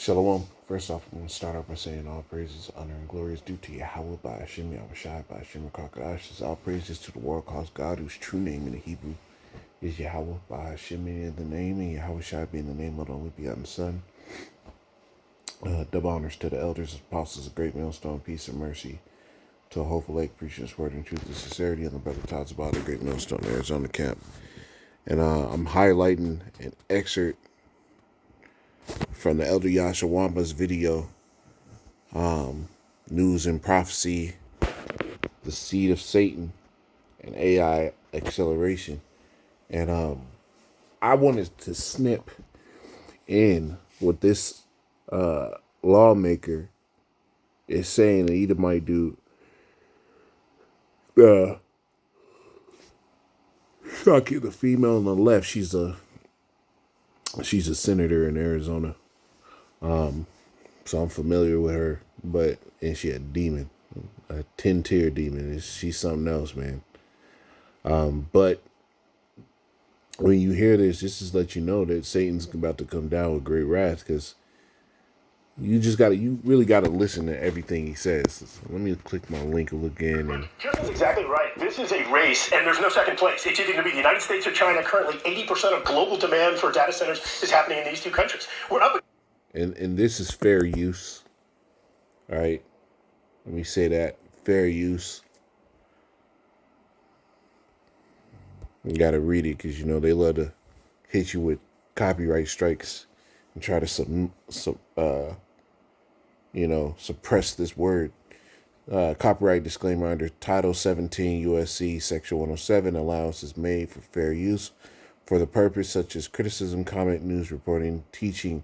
Shalom. First off, I'm going to start off by saying all praises, honor, and glory is due to Yahweh by Hashem, Yahushai by Hashem, Kakadash. All praises to the world calls God, whose true name in the Hebrew is Yahweh by Hashem, meaning the name, and Yahushai being the name of the only begotten Son. Double honors to the elders, apostles, of great millstone, peace and mercy to a hopeful lake, preaching his word in truth and sincerity, and the brother talks about the great millstone, Arizona camp. And I'm highlighting an excerpt from the Elder Yasha Wampa's video, News and Prophecy, the Seed of Satan, and AI Acceleration. And I wanted to snip in what this lawmaker is saying that either might do. Shocky, the female on the left, she's a senator in Arizona. So I'm familiar with her, and she a demon, a 10-tier demon. She's something else, man. But when you hear this is let you know that Satan's about to come down with great wrath, because you really gotta listen to everything he says. So let me click my link again. And Justin's exactly right. This is a race, and there's no second place. It's either going to be the United States or China. Currently, 80% of global demand for data centers is happening in these two countries. We're up. And this is fair use. All right. Let me say that. Fair use. You got to read it because, they love to hit you with copyright strikes and try to suppress this word. Copyright disclaimer under Title 17 U.S.C. Section 107, allowance is made for fair use for the purpose such as criticism, comment, news reporting, teaching,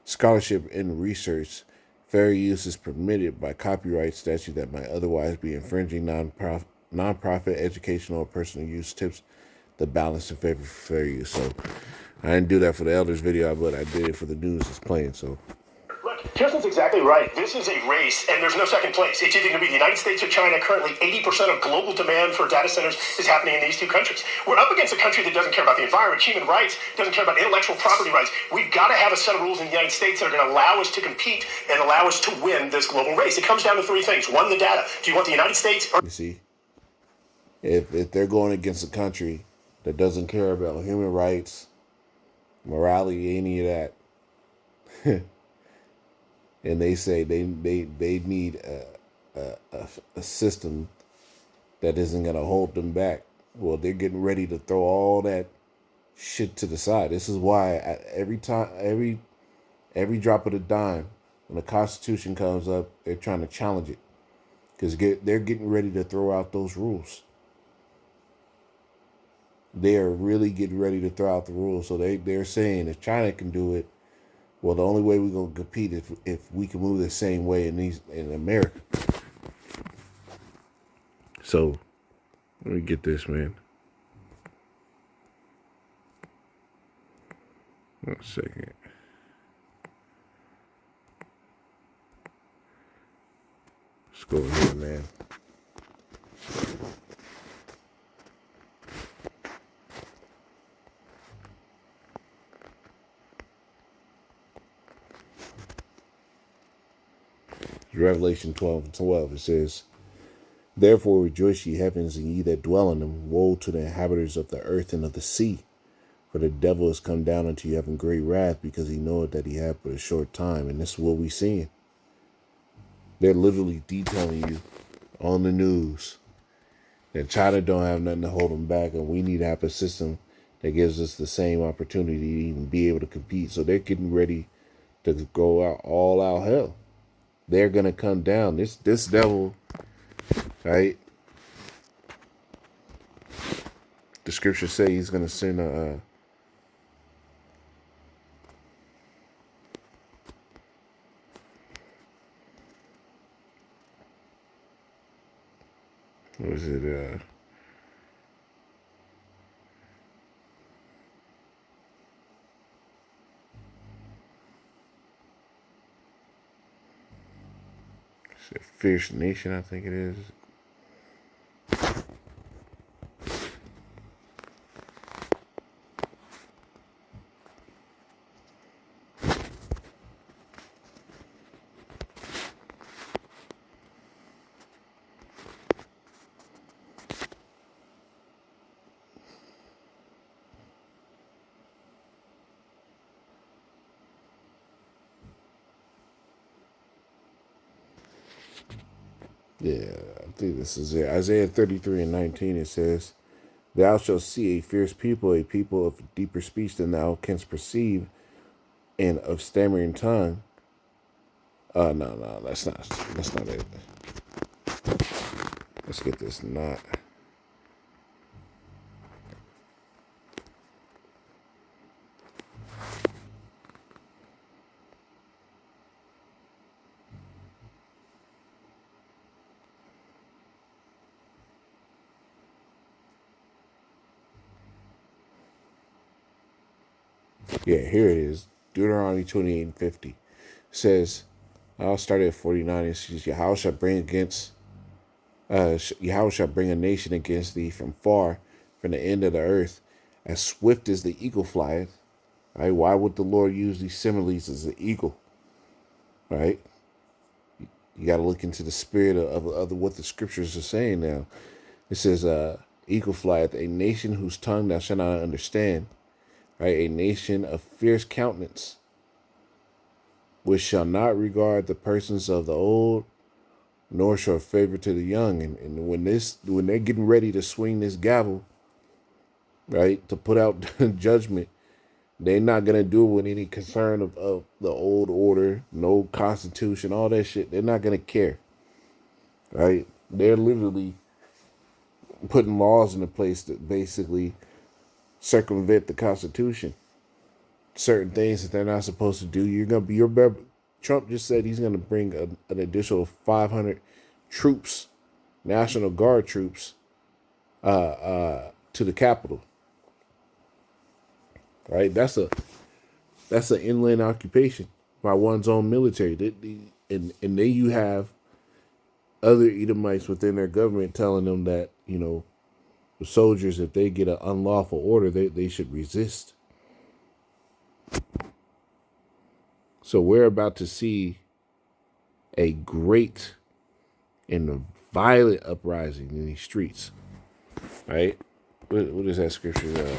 scholarship, and research. Fair use is permitted by copyright statute that might otherwise be infringing non-profit, educational, or personal use tips the balance in favor of fair use. So I didn't do that for the elders video, but I did it for the news that's playing. So Look, Justin's exactly right. This is a race, and there's no second place. It's either going to be the United States or China. Currently, 80% of global demand for data centers is happening in these two countries. We're up against a country that doesn't care about the environment, human rights, doesn't care about intellectual property rights. We've got to have a set of rules in the United States that are going to allow us to compete and allow us to win this global race. It comes down to three things. One, the data. Do you want the United States or... You see, if they're going against a country that doesn't care about human rights, morality, any of that, and they say they need a system that isn't going to hold them back, well, they're getting ready to throw all that shit to the side. This is why every drop of the dime, when the Constitution comes up, they're trying to challenge it, because they're getting ready to throw out those rules. They are really getting ready to throw out the rules. So they're saying if China can do it, well, the only way we're going to compete is if we can move the same way in America. So let me get this, man. 1 second. Let's go over here, man. Revelation 12:12. It says, "Therefore rejoice, ye heavens, and ye that dwell in them. Woe to the inhabitants of the earth and of the sea. For the devil is come down unto you having great wrath, because he knoweth that he hath but a short time." And this is what we seeing. They're literally detailing you on the news that China don't have nothing to hold them back, and we need to have a system that gives us the same opportunity to even be able to compete. So they're getting ready to go out all out hell. They're gonna come down. This devil, right? The scriptures say he's gonna send what is it? It's a fierce nation, I think it is. Yeah, I think this is it. Isaiah 33 and 19, it says, Thou shalt see a fierce people, a people of deeper speech than thou canst perceive, and of stammering tongue. No, that's not it. Let's get this not. Yeah, here it is. Deuteronomy 28 and 50 says, I'll start at 49. It says, Yahweh shall bring against, Yahweh shall bring a nation against thee from far, from the end of the earth, as swift as the eagle flieth. Right? Why would the Lord use these similes as an eagle? Right? You got to look into the spirit of what the scriptures are saying now. It says, eagle flieth, a nation whose tongue thou shalt not understand. Right? A nation of fierce countenance, which shall not regard the persons of the old, nor show favor to the young. And when they're getting ready to swing this gavel, right, to put out judgment, they're not gonna do it with any concern of the old order, no constitution, all that shit. They're not gonna care. Right? They're literally putting laws into place that basically circumvent the Constitution. Certain things that they're not supposed to do. You're gonna be Trump just said he's gonna bring an additional 500 troops, National Guard troops, to the Capitol. Right? That's an inland occupation by one's own military. And then you have other Edomites within their government telling them that, the soldiers, if they get an unlawful order, they should resist. So we're about to see a great and violent uprising in these streets. Right? What is that scripture?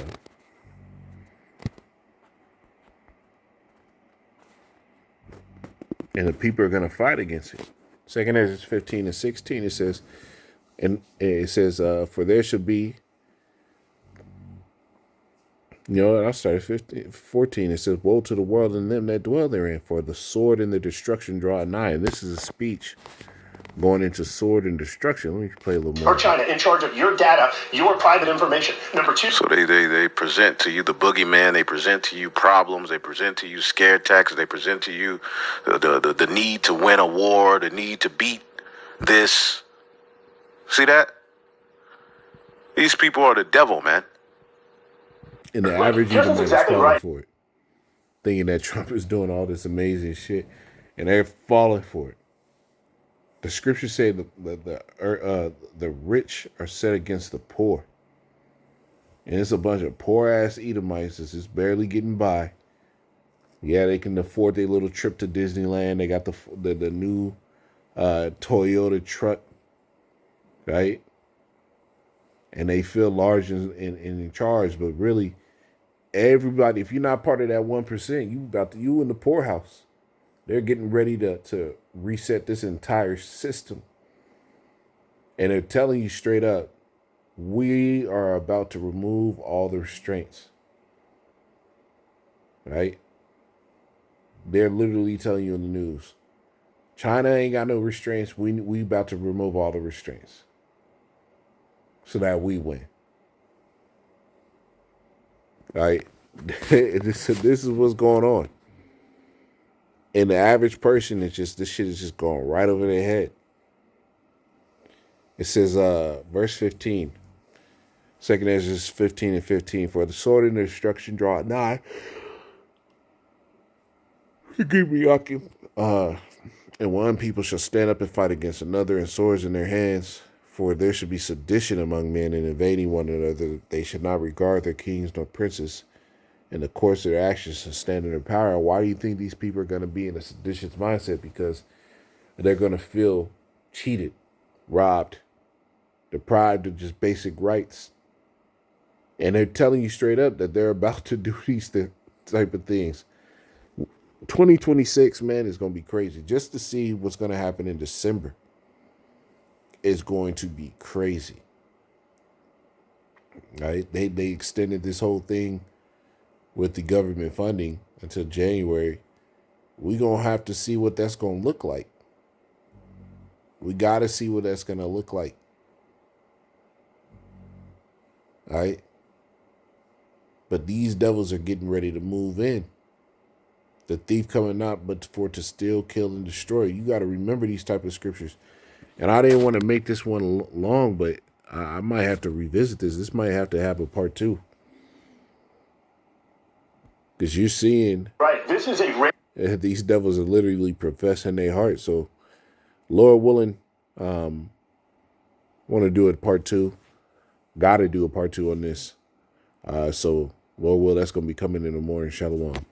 And the people are going to fight against it. Second Ezra 15 and 16, it says, for there should be, I'll start at 14. It says, woe to the world and them that dwell therein, for the sword and the destruction draw nigh. And this is a speech going into sword and destruction. Let me play a little more. Or China in charge of your data, your private information. Number two. So they present to you the boogeyman. They present to you problems. They present to you scare tactics. They present to you the need to win a war, the need to beat this. See that? These people are the devil, man. And the average Edomite is falling for it, thinking that Trump is doing all this amazing shit, and they're falling for it. The scriptures say the rich are set against the poor. And it's a bunch of poor-ass Edomites that's just barely getting by. Yeah, they can afford their little trip to Disneyland. They got the new Toyota truck, right? And they feel large and in charge. But really, everybody, if you're not part of that 1%, you in the poorhouse. They're getting ready to reset this entire system. And they're telling you straight up, we are about to remove all the restraints. Right? They're literally telling you in the news, China ain't got no restraints. We about to remove all the restraints so that we win. Right? This is what's going on. And the average person this shit is just going right over their head. It says, verse 15. Second Ezra 15 and 15. For the sword and the destruction draw nigh. Forgive me, Yakim. And one people shall stand up and fight against another, and swords in their hands. For there should be sedition among men, and invading one another. They should not regard their kings nor princes. In the course of their actions and stand in their power. Why do you think these people are going to be in a seditious mindset? Because they're going to feel cheated, robbed, deprived of just basic rights. And they're telling you straight up that they're about to do these type of things. 2026, man, is going to be crazy. Just to see what's going to happen in December. is going to be crazy. Right? They extended this whole thing with the government funding until January. We're going to have to see what that's going to look like. We got to see what that's going to look like. All right? But these devils are getting ready to move in. The thief coming not but for to steal, kill, and destroy. You got to remember these type of scriptures. And I didn't want to make this one long, but I might have to revisit this. This might have to have a part 2. Because you're seeing... Right, this is a... these devils are literally professing their heart. So, Lord willing, want to do a part 2. Got to do a part 2 on this. So, Lord will, that's going to be coming in the morning. Shalom.